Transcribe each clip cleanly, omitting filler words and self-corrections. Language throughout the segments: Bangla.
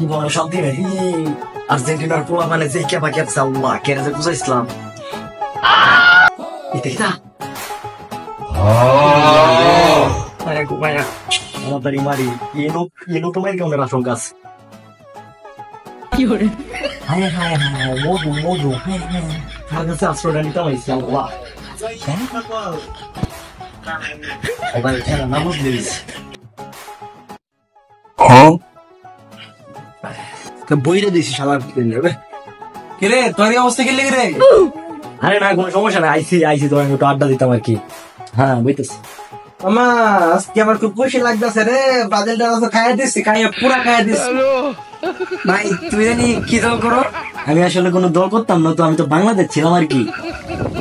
কি বলে সব দিয়ে আর্জেন্টিনার পোলা মানে যে কেবা কেপসা আল্লাহ কেন যে বুঝাইছিলাম এটা কি না আরে গোমায়া আমাদের মারি এনো তোমার কেমন আশঙ্কা আছে কি হরে হায় হায় হায় মধু হায় হায় তার কাছে আশ্রয় নিতে পারছি আল্লাহ এবার খেলা না বুঝলিস বইটা দিছি শালা কিরে তোর অবস্থা কি লেগে রে? আরে না কোনো সমস্যা না আইসি তোমার একটু আড্ডা দিতাম আর কি হ্যাঁ বইতেছি মামা আজকে আমার খুব খুশি লাগতেছে রে ব্রাজিলটা তো খাইয়া দিচ্ছি পুরা খাইয়া দিচ্ছি ভাই তুই জানি কি দল করো আমি আসলে কোনো দল করতাম না তো আমি তো বাংলাদেশ ছিলাম আর কি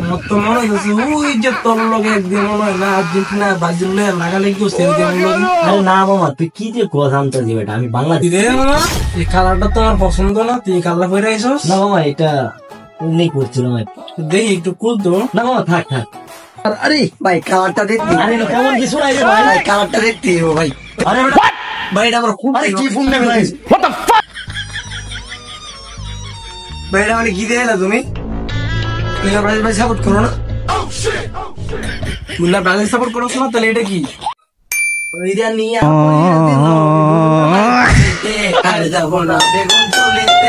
আমার তো মনে হইতেছে ওই যে তোর লগে একদিন মনে হয় না আর্জেন্টিনা ব্রাজিল লাগালে কি আরে না মামা তুই কি যে কথা আনতে দিবে এটা আমি বাংলাদেশ রে মামা এই কালারটা তো আমার পছন্দ না তুই কালার পরে আইসস না মামা এটা উল্লেখ করছিলাম দেখি একটু কুল তো না মামা থাক আরে ভাই কালারটা দেখতে আরে না কেমন কিছু নাই রে ভাই কালারটা দেখতে ভাই আরে ভাই এটা আমার খুব আরে কি ফোন নেবে ভাই ভাই এটা মানে কি দিয়ে তুমি ব্রাজিল ভাই সাপোর্ট করো না মুল্লা ব্রাজিল সাপোর্ট করো না তাহলে এটা কি ওইটা নিয়ে আর যাবো না বেগুন চলিতে